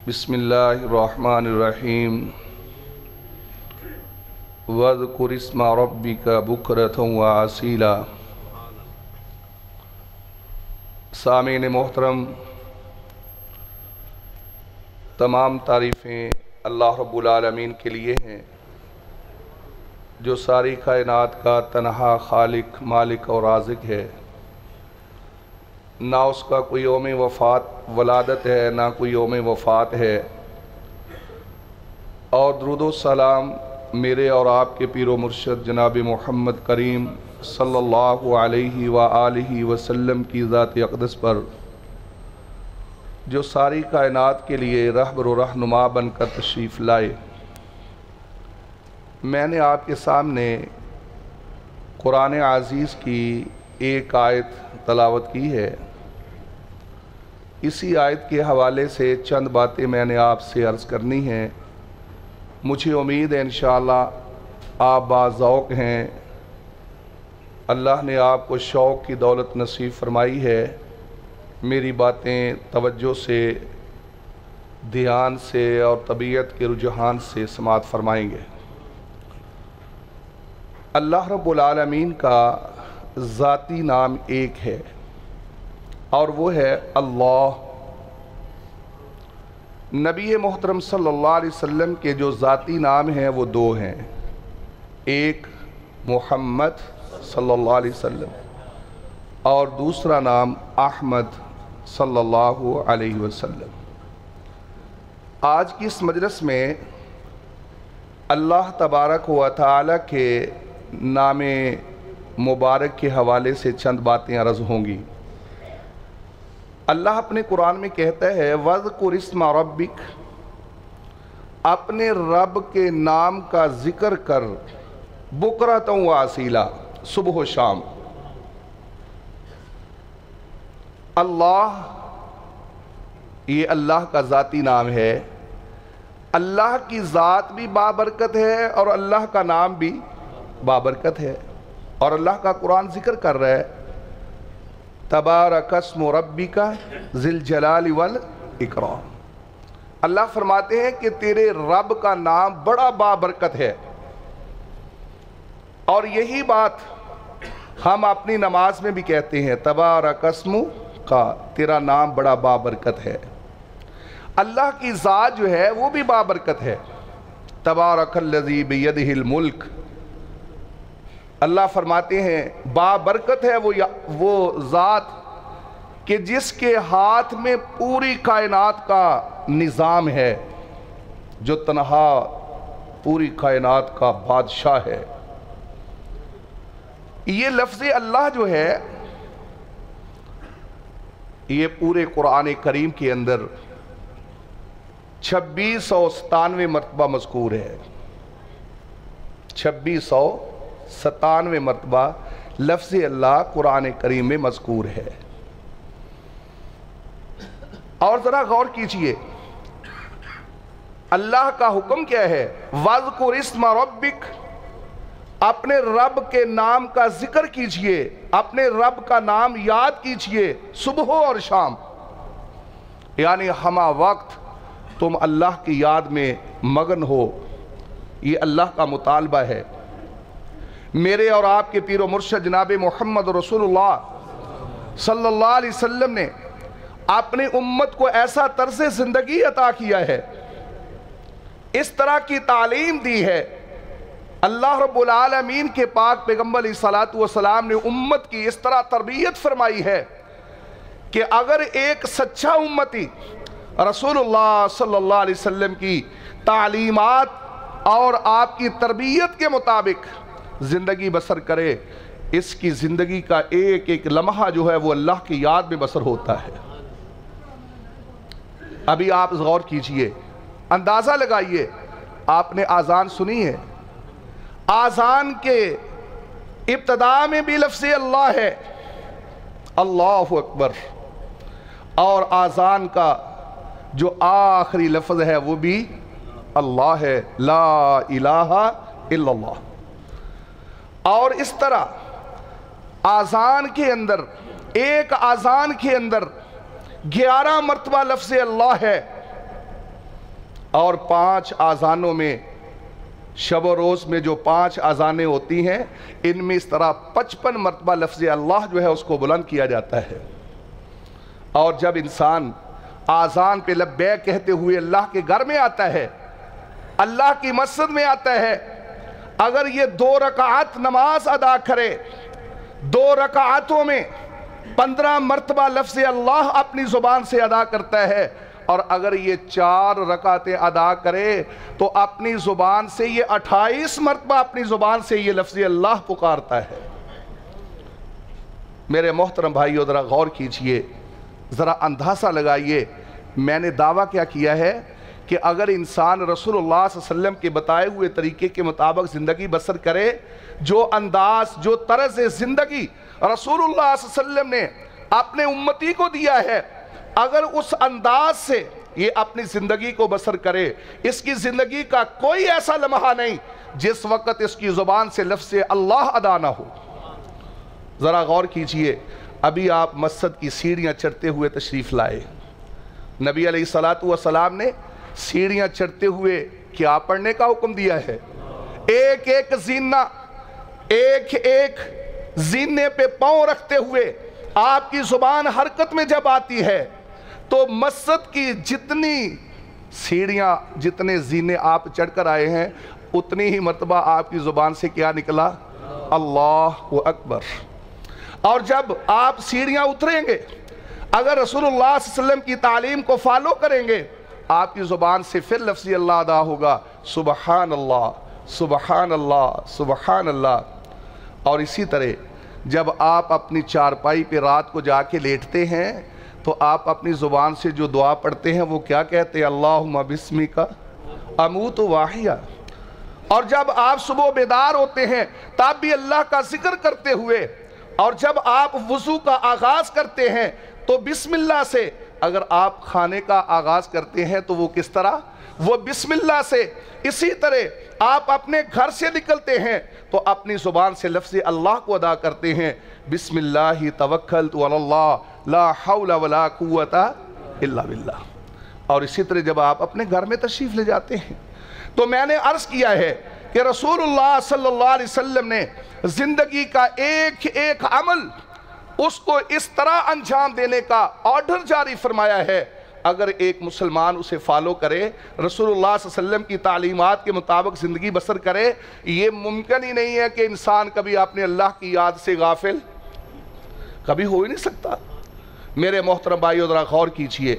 بسم اللہ الرحمن الرحیم وَاذْكُرِ اسْمَ رَبِّكَ بُكْرَةً وَأَصِيلًا۔ سامعین محترم، تمام تعریفیں اللہ رب العالمین کے لیے ہیں جو ساری کائنات کا تنہا خالق، مالک اور رازق ہے۔ نہ اس کا کوئی یوم وفات ولادت ہے، نہ کوئی یوم وفات ہے۔ اور درود و سلام میرے اور آپ کے پیر و مرشد جناب محمد کریم صلی اللہ علیہ وآلہ وسلم کی ذات اقدس پر، جو ساری کائنات کے لیے رہبر و رہنما بن کر تشریف لائے۔ میں نے آپ کے سامنے قرآن عزیز کی ایک آیت تلاوت کی ہے۔ اسی آیت کے حوالے سے چند باتیں میں نے آپ سے عرض کرنی ہیں۔ مجھے امید ہے انشاءاللہ آپ باذوق ہیں، اللہ نے آپ کو شوق کی دولت نصیب فرمائی ہے۔ میری باتیں توجہ سے، دھیان سے اور طبیعت کے رجحان سے سماعت فرمائیں گے۔ اللہ رب العالمین کا ذاتی نام ایک ہے اور وہ ہے اللہ۔ نبی محترم صلی اللہ علیہ وسلم کے جو ذاتی نام ہیں وہ دو ہیں، ایک محمد صلی اللہ علیہ وسلم اور دوسرا نام احمد صلی اللہ علیہ وسلم۔ آج کی اس مجلس میں اللہ تبارک و تعالی کے نام مبارک کے حوالے سے چند باتیں عرض ہوں گی۔ اللہ اپنے قرآن میں کہتا ہے وَاذْكُرِ اسْمَ رَبِّكَ، اپنے رب کے نام کا ذکر کر، بُكْرَةً وَأَصِيلًا، صبح و شام۔ اللہ، یہ اللہ کا ذاتی نام ہے۔ اللہ کی ذات بھی بابرکت ہے اور اللہ کا نام بھی بابرکت ہے، اور اللہ کا قرآن ذکر کر رہا ہے تبارک اسم ربک ذی الجلال والاکرام۔ اللہ فرماتے ہیں کہ تیرے رب کا نام بڑا بابرکت ہے، اور یہی بات ہم اپنی نماز میں بھی کہتے ہیں، تبارک اسم کا، تیرا نام بڑا بابرکت ہے۔ اللہ کی ذات جو ہے وہ بھی بابرکت ہے، تبارک الذی بیدہ الملک۔ اللہ فرماتے ہیں بابرکت ہے وہ ذات کہ جس کے ہاتھ میں پوری کائنات کا نظام ہے، جو تنہا پوری کائنات کا بادشاہ ہے۔ یہ لفظ اللہ جو ہے یہ پورے قرآن کریم کے اندر 2697 مرتبہ مذکور ہے۔ 2697 مرتبہ لفظ اللہ قرآن کریم میں مذکور ہے۔ اور ذرا غور کیجئے اللہ کا حکم کیا ہے، وَاذْكُرِ اسْمَ رَبِّكَ، اپنے رب کے نام کا ذکر کیجئے، اپنے رب کا نام یاد کیجئے صبح اور شام، یعنی ہمہ وقت تم اللہ کی یاد میں مگن ہو۔ یہ اللہ کا مطالبہ ہے۔ میرے اور آپ کے پیر و مرشد جناب محمد رسول اللہ صلی اللہ علیہ وسلم نے اپنی امت کو ایسا طرز زندگی عطا کیا ہے، اس طرح کی تعلیم دی ہے۔ اللہ رب العالمین کے پاک پیغمبر علیہ السلام نے امت کی اس طرح تربیت فرمائی ہے کہ اگر ایک سچا امتی رسول اللہ صلی اللہ علیہ وسلم کی تعلیمات اور آپ کی تربیت کے مطابق زندگی بسر کرے، اس کی زندگی کا ایک ایک لمحہ جو ہے وہ اللہ کی یاد میں بسر ہوتا ہے۔ ابھی آپ غور کیجئے، اندازہ لگائیے، آپ نے آذان سنی ہے، آذان کے ابتدا میں بھی لفظ اللہ ہے، اللہ اکبر، اور آذان کا جو آخری لفظ ہے وہ بھی اللہ ہے، لا الہ الا اللہ۔ اور اس طرح آذان کے اندر، ایک آذان کے اندر 11 مرتبہ لفظ اللہ ہے، اور 5 آذانوں میں شب و روز میں جو 5 آذانیں ہوتی ہیں ان میں اس طرح 55 مرتبہ لفظ اللہ جو ہے اس کو بلند کیا جاتا ہے۔ اور جب انسان آذان پہ لبیک کہتے ہوئے اللہ کے گھر میں آتا ہے، اللہ کی مسجد میں آتا ہے، اگر یہ 2 رکعت نماز ادا کرے، 2 رکعتوں میں 15 مرتبہ لفظ اللہ اپنی زبان سے ادا کرتا ہے، اور اگر یہ 4 رکعتیں ادا کرے تو اپنی زبان سے یہ 28 مرتبہ اپنی زبان سے یہ لفظ اللہ پکارتا ہے۔ میرے محترم بھائیو ذرا غور کیجئے، ذرا اندازہ لگائیے، میں نے دعویٰ کیا کیا ہے کہ اگر انسان رسول اللہ صلی اللہ علیہ وسلم کے بتائے ہوئے طریقے کے مطابق زندگی بسر کرے، جو انداز، جو طرز زندگی رسول اللہ صلی اللہ علیہ وسلم نے اپنے امتی کو دیا ہے، اگر اس انداز سے یہ اپنی زندگی کو بسر کرے، اس کی زندگی کا کوئی ایسا لمحہ نہیں جس وقت اس کی زبان سے لفظ اللہ ادا نہ ہو۔ ذرا غور کیجئے، ابھی آپ مسجد کی سیڑھیاں چڑھتے ہوئے تشریف لائے، نبی علیہ السلام نے سیڑھیاں چڑھتے ہوئے کیا پڑھنے کا حکم دیا ہے؟ ایک ایک زینہ، ایک ایک زینے پہ پاؤں رکھتے ہوئے آپ کی زبان حرکت میں جب آتی ہے تو مسجد کی جتنی سیڑھیاں، جتنے زینے آپ چڑھ کر آئے ہیں، اتنی ہی مرتبہ آپ کی زبان سے کیا نکلا؟ اللہ اکبر۔ اور جب آپ سیڑھیاں اتریں گے، اگر رسول اللہ صلی اللہ علیہ وسلم کی تعلیم کو فالو کریں گے، آپ کی زبان سے پھر لفظ اللہ ادا ہوگا، سبحان اللہ، سبحان اللہ، سبحان اللہ۔ اور اسی طرح جب آپ اپنی چارپائی پہ رات کو جا کے لیٹتے ہیں تو آپ اپنی زبان سے جو دعا پڑھتے ہیں وہ کیا کہتے ہیں؟ اللہم بسمک اموت واحیا۔ اور جب آپ صبح بیدار ہوتے ہیں تب بھی اللہ کا ذکر کرتے ہوئے، اور جب آپ وضو کا آغاز کرتے ہیں تو بسم اللہ سے، اگر آپ کھانے کا آغاز کرتے ہیں تو وہ کس طرح؟ وہ بسم اللہ سے۔ اسی طرح آپ اپنے گھر سے نکلتے ہیں تو اپنی زبان سے لفظ اللہ کو ادا کرتے ہیں، بسم اللہ توکلت علی اللہ لا حول ولا قوت الا باللہ۔ اور اسی طرح جب آپ اپنے گھر میں تشریف لے جاتے ہیں تو میں نے عرض کیا ہے کہ رسول اللہ صلی اللہ علیہ وسلم نے زندگی کا ایک ایک عمل اس کو اس طرح انجام دینے کا آرڈر جاری فرمایا ہے، اگر ایک مسلمان اسے فالو کرے، رسول اللہ صلی اللہ علیہ وسلم کی تعلیمات کے مطابق زندگی بسر کرے، یہ ممکن ہی نہیں ہے کہ انسان کبھی اپنے اللہ کی یاد سے غافل کبھی ہو ہی نہیں سکتا۔ میرے محترم بھائیو ذرا غور کیجئے،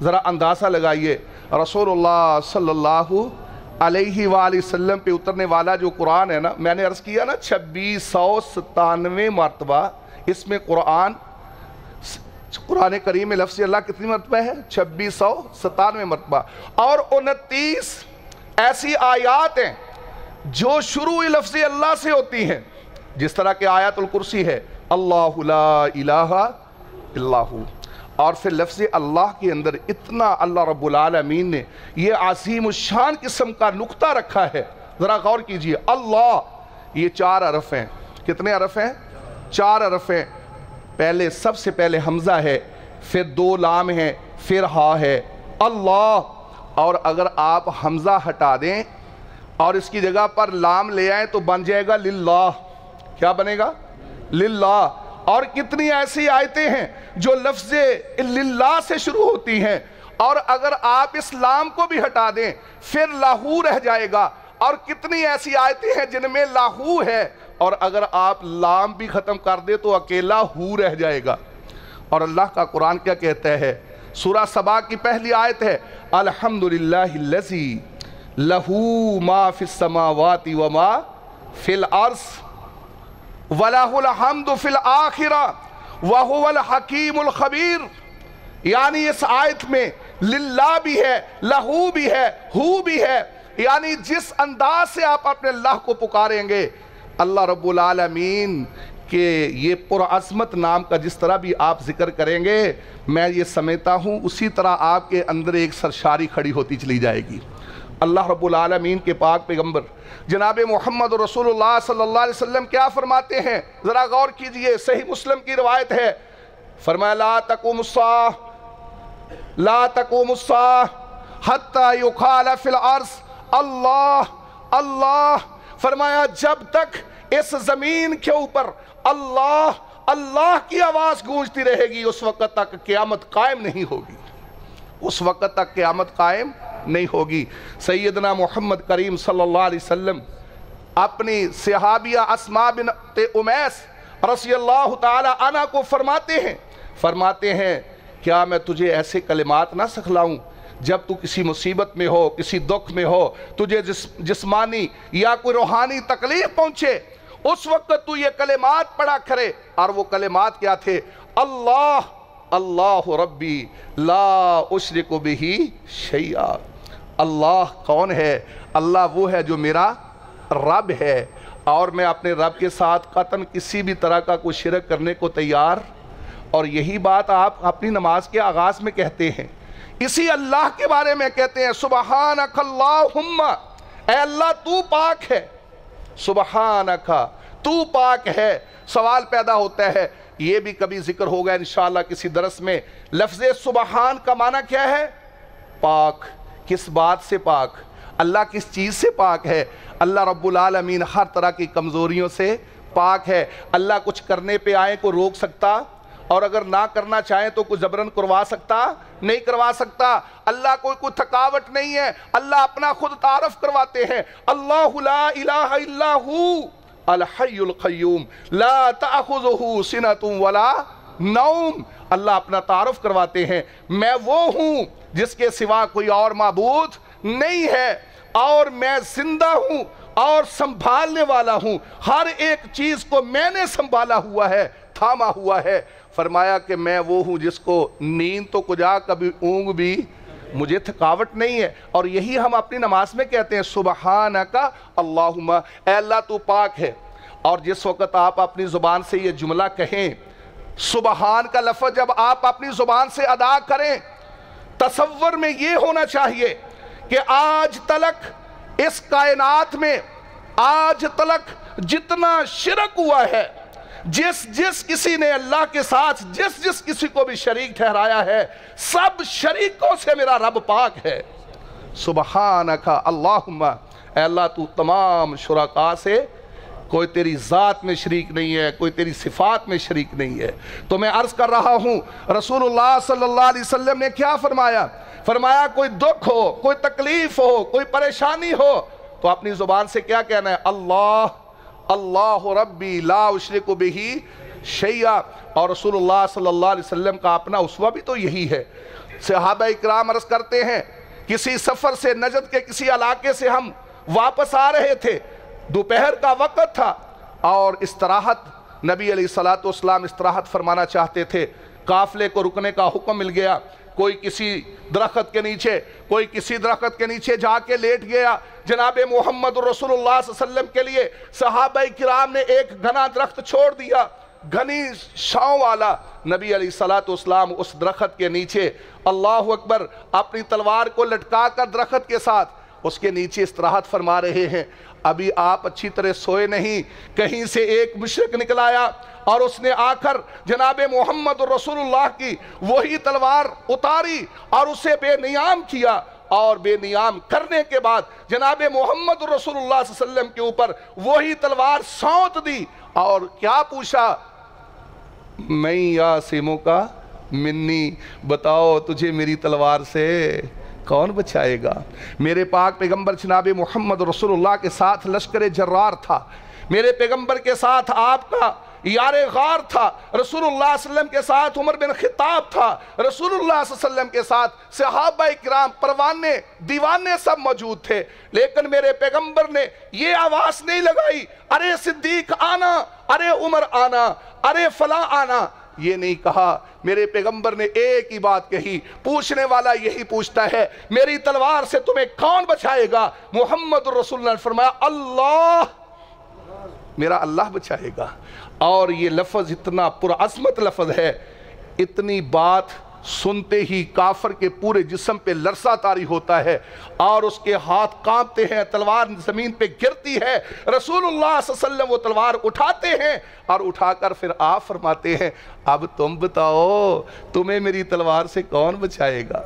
ذرا اندازہ لگائیے، رسول اللہ صلی اللہ علیہ وآلہ وسلم پہ اترنے والا جو قرآن ہے نا، میں نے عرض کیا نا 2697 مرتبہ اس میں قرآن کریم میں لفظ اللہ کتنی مرتبہ ہے؟ 2697 مرتبہ، اور 29 ایسی آیات ہیں جو شروع لفظ اللہ سے ہوتی ہیں، جس طرح کہ آیت الکرسی ہے، اللہ لا الہ الا ہو، اور پھر لفظ اللہ کے اندر اتنا اللہ رب العالمین نے یہ عظیم الشان قسم کا نقطہ رکھا ہے۔ ذرا غور کیجئے، اللہ، یہ 4 حرف ہیں، کتنے حرف ہیں؟ 4 حرف ہیں۔ پہلے سب سے پہلے حمزہ ہے، پھر 2 لام ہیں، پھر ہا ہے، اللہ۔ اور اگر آپ حمزہ ہٹا دیں اور اس کی جگہ پر لام لے آئیں تو بن جائے گا للہ۔ کیا بنے گا؟ للہ۔ اور کتنی ایسی آیتیں ہیں جو لفظ للہ سے شروع ہوتی ہیں، اور اگر آپ اس لام کو بھی ہٹا دیں پھر لاہو رہ جائے گا، اور کتنی ایسی آیتیں ہیں جن میں لاہو ہے، اور اگر آپ لام بھی ختم کر دے تو اکیلا ہو رہ جائے گا۔ اور اللہ کا قرآن کیا کہتا ہے؟ سورہ سبا کی پہلی آیت ہے، الحمدللہ الذی لہو ما فی السماوات وما فی الارض وَلَهُ الْحَمْدُ فِي الْآخِرَةِ وَهُوَ الْحَكِيمُ الْخَبِيرُ۔ یعنی اس آیت میں للہ بھی ہے، لہو بھی ہے، ہو بھی ہے، یعنی جس انداز سے آپ اپنے اللہ کو پکاریں گے، اللہ رب العالمین کے یہ پرعظمت نام کا جس طرح بھی آپ ذکر کریں گے، میں یہ سمجھتا ہوں اسی طرح آپ کے اندر ایک سرشاری کھڑی ہوتی چلی جائے گی۔ اللہ رب العالمین کے پاک پیغمبر جناب محمد رسول اللہ صلی اللہ علیہ وسلم کیا فرماتے ہیں؟ ذرا غور کیجئے، صحیح مسلم کی روایت ہے، فرمایا لا تقوم الساعہ حتی یقال فی الارض اللہ اللہ، فرمایا جب تک اس زمین کے اوپر اللہ اللہ کی آواز گونجتی رہے گی اس وقت تک قیامت قائم نہیں ہوگی، اس وقت تک قیامت قائم نہیں ہوگی۔ سیدنا محمد کریم صلی اللہ علیہ وسلم اپنی صحابیہ اسماء بنت امیس رضی اللہ تعالی عنہ کو فرماتے ہیں کیا میں تجھے ایسے کلمات نہ سکھلاؤں جب تو کسی مصیبت میں ہو، کسی دکھ میں ہو، تجھے جسمانی یا کوئی روحانی تکلیف پہنچے، اس وقت تو یہ کلمات پڑھا کرے۔ اور وہ کلمات کیا تھے؟ اللہ اللہ ربی لا اشرک بہ شیئا، اللہ کون ہے؟ اللہ وہ ہے جو میرا رب ہے، اور میں اپنے رب کے ساتھ قطعاً کسی بھی طرح کا کوئی شرک کرنے کو تیار۔ اور یہی بات آپ اپنی نماز کے آغاز میں کہتے ہیں، اسی اللہ کے بارے میں کہتے ہیں سبحانک اللہم، اے اللہ تو پاک ہے، سبحانک تو پاک ہے۔ سوال پیدا ہوتا ہے، یہ بھی کبھی ذکر ہوگا انشاءاللہ کسی درس میں، لفظ سبحان کا معنی کیا ہے؟ پاک۔ کس بات سے پاک؟ اللہ کس چیز سے پاک ہے؟ اللہ رب العالمین ہر طرح کی کمزوریوں سے پاک ہے۔ اللہ کچھ کرنے پہ آئیں کو روک سکتا، اور اگر نہ کرنا چاہیں تو کوئی جبرن کروا سکتا؟ نہیں کروا سکتا۔ اللہ کوئی تھکاوٹ نہیں ہے، اللہ اپنا خود تعارف کرواتے ہیں، اللہ لا الہ الا ہو الحی القیوم لا تأخذہ سنۃ ولا نوم۔ اللہ اپنا تعارف کرواتے ہیں، میں وہ ہوں جس کے سوا کوئی اور معبود نہیں ہے، اور میں زندہ ہوں اور سنبھالنے والا ہوں، ہر ایک چیز کو میں نے سنبھالا ہوا ہے، تھاما ہوا ہے۔ فرمایا کہ میں وہ ہوں جس کو نیند تو کجا کبھی اونگ بھی مجھے تھکاوٹ نہیں ہے۔ اور یہی ہم اپنی نماز میں کہتے ہیں سبحانک اللہم، اے اللہ تو پاک ہے۔ اور جس وقت آپ اپنی زبان سے یہ جملہ کہیں، سبحان کا لفظ جب آپ اپنی زبان سے ادا کریں، تصور میں یہ ہونا چاہیے کہ آج تلک اس کائنات میں آج تلک جتنا شرک ہوا ہے، جس کسی نے اللہ کے ساتھ جس کسی کو بھی شریک ٹھہرایا ہے، سب شریکوں سے میرا رب پاک ہے۔ سبحانک اللہم، اے اللہ تو تمام شرکاء سے، کوئی تیری ذات میں شریک نہیں ہے، کوئی تیری صفات میں شریک نہیں ہے۔ تو میں عرض کر رہا ہوں رسول اللہ صلی اللہ علیہ وسلم نے کیا فرمایا؟ فرمایا کوئی دکھ ہو، کوئی تکلیف ہو، کوئی پریشانی ہو تو اپنی زبان سے کیا کہنا ہے؟ اللہ اللہ ربی لا اشرک بہ شیئا۔ اور رسول اللہ صلی اللہ علیہ وسلم کا اپنا اسوہ بھی تو یہی ہے۔ صحابہ اکرام عرض کرتے ہیں کسی سفر سے، نجد کے کسی علاقے سے ہم واپس آ رہے تھے، دوپہر کا وقت تھا اور استراحت، نبی علیہ السلام استراحت فرمانا چاہتے تھے، قافلے کو رکنے کا حکم مل گیا، کوئی کسی درخت کے نیچے، کوئی کسی درخت کے نیچے جا کے لیٹ گیا۔ جناب محمد رسول اللہ صلی اللہ علیہ وسلم کے لیے صحابہ کرام نے ایک گھنا درخت چھوڑ دیا، گھنی چھاؤں والا۔ نبی علیہ السلام اس درخت کے نیچے اللہ اکبر اپنی تلوار کو لٹکا کر درخت کے ساتھ اس کے نیچے استراحت فرما رہے ہیں۔ ابھی آپ اچھی طرح سوئے نہیں، کہیں سے ایک مشرک نکل آیا اور اس نے آ کر جناب محمد رسول اللہ کی وہی تلوار اتاری اور اسے بے نیام کیا، اور بے نیام کرنے کے بعد جناب محمد رسول اللہ صلی اللہ علیہ وسلم کے اوپر وہی تلوار سونت دی، اور کیا پوچھا؟ میں یاسمو کا منی، بتاؤ تجھے میری تلوار سے کون بچائے گا؟ میرے پاک پیغمبر جناب محمد رسول اللہ کے ساتھ لشکر جرار تھا، میرے پیغمبر کے ساتھ آپ کا یار غار تھا، رسول اللہ صلی اللہ علیہ وسلم کے ساتھ عمر بن خطاب تھا، رسول اللہ صلی اللہ علیہ وسلم کے ساتھ صحابہ اکرام پروانے دیوانے سب موجود تھے، لیکن میرے پیغمبر نے یہ آواز نہیں لگائی ارے صدیق آنا، ارے عمر آنا، ارے فلاں آنا، یہ نہیں کہا۔ میرے پیغمبر نے ایک ہی بات کہی، پوچھنے والا یہی پوچھتا ہے میری تلوار سے تمہیں کون بچائے گا؟ محمد رسول اللہ نے فرمایا اللہ، میرا اللہ بچائے گا۔ اور یہ لفظ اتنا پرعظمت لفظ ہے، اتنی بات سنتے ہی کافر کے پورے جسم پہ لرزہ طاری ہوتا ہے اور اس کے ہاتھ کانپتے ہیں، تلوار زمین پہ گرتی ہے، رسول اللہ صلی اللہ علیہ وسلم وہ تلوار اٹھاتے ہیں اور اٹھا کر پھر آپ فرماتے ہیں اب تم بتاؤ تمہیں میری تلوار سے کون بچائے گا؟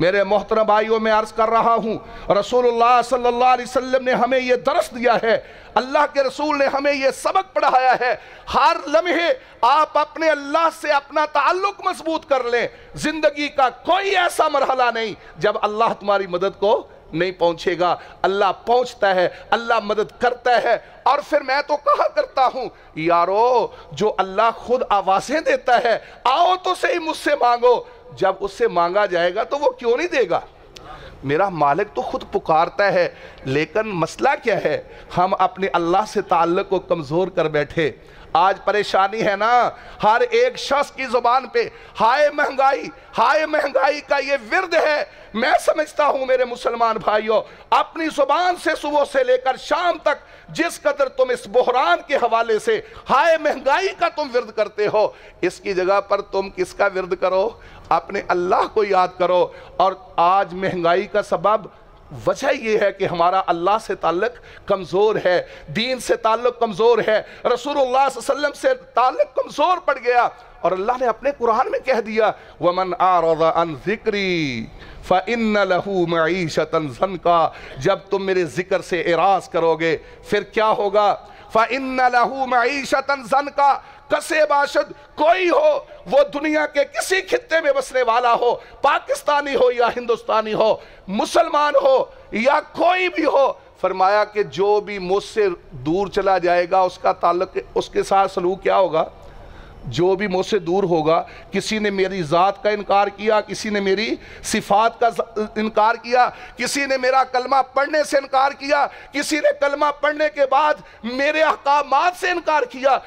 میرے محترم بھائیوں میں عرض کر رہا ہوں، رسولullah صلی اللہ علیہ وسلم نے ہمیں یہ درس دیا ہے، اللہ کے رسول نے ہمیں یہ سبق پڑھایا ہے، ہر لمحے آپ اپنے اللہ سے اپنا تعلق مضبوط کر لیں۔ زندگی کا کوئی ایسا مرحلہ نہیں جب اللہ تمہاری مدد کو نہیں پہنچے گا، اللہ پہنچتا ہے، اللہ مدد کرتا ہے۔ اور پھر میں تو کہا کرتا ہوں یارو، جو اللہ خود آوازیں دیتا ہے، آؤ تو صحیح مجھ سے مانگو، جب اس سے مانگا جائے گا تو وہ کیوں نہیں دے گا؟ میرا مالک تو خود پکارتا ہے، لیکن مسئلہ کیا ہے؟ ہم اپنے اللہ سے تعلق کو کمزور کر بیٹھے۔ آج پریشانی ہے نا، ہر ایک شخص کی زبان پہ ہائے مہنگائی کا یہ ورد ہے۔ میں سمجھتا ہوں میرے مسلمان بھائیوں، اپنی زبان سے صبح سے لے کر شام تک جس قدر تم اس بحران کے حوالے سے ہائے مہنگائی کا تم ورد کرتے ہو، اس کی جگہ پر تم کس کا ورد کرو؟ اپنے اللہ کو یاد کرو۔ اور آج مہنگائی کا سبب وجہ یہ ہے کہ ہمارا اللہ سے تعلق کمزور ہے، دین سے تعلق کمزور ہے، رسول اللہ صلی اللہ علیہ وسلم سے تعلق کمزور پڑ گیا۔ اور اللہ نے اپنے قرآن میں کہہ دیا وَمَنْ أَعْرَضَ عَنْ ذِكْرِي فَإِنَّ لَهُ مَعِيشَةً ضَنْكًا، جب تم میرے ذکر سے اعراض کرو گے پھر کیا ہوگا؟ فَإِنَّ لَهُ مَعِيشَةً ضَنْكًا، کسے باشد کوئی ہو، وہ دنیا کے کسی خطے میں بسنے والا ہو، پاکستانی ہو یا ہندوستانی ہو، مسلمان ہو یا کوئی بھی ہو، فرمایا کہ جو بھی مجھ سے دور چلا جائے گا اس کا تعلق اس کے ساتھ سلوک کیا ہوگا؟ جو بھی مجھ سے دور ہوگا، کسی نے میری ذات کا انکار کیا، کسی نے میری صفات کا انکار کیا، کسی نے میرا کلمہ پڑھنے سے انکار کیا، کسی نے کلمہ پڑھنے کے بعد میرے احکامات سے انکار کیا،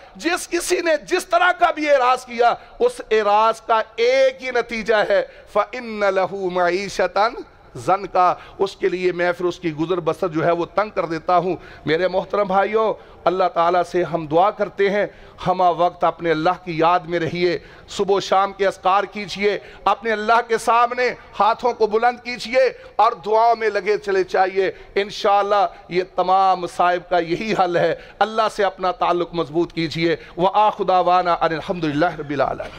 کسی نے جس طرح کا بھی اعراض کیا، اس اعراض کا ایک ہی نتیجہ ہے فَإِنَّ لَهُ مَعِيشَةً ضَنْكًا، اس کے لیے میں پھر اس کی گزر بسر جو ہے وہ تنگ کر دیتا ہوں۔ میرے محترم بھائیوں، اللہ تعالیٰ سے ہم دعا کرتے ہیں ہمہ وقت اپنے اللہ کی یاد میں رہیے، صبح و شام کے اذکار کیجئے، اپنے اللہ کے سامنے ہاتھوں کو بلند کیجئے اور دعاؤں میں لگے چلے چاہیے۔ انشاءاللہ یہ تمام مصائب کا یہی حل ہے۔ اللہ سے اپنا تعلق مضبوط کیجئے۔ وآخر دعوانا ان الحمدللہ رب العالمین۔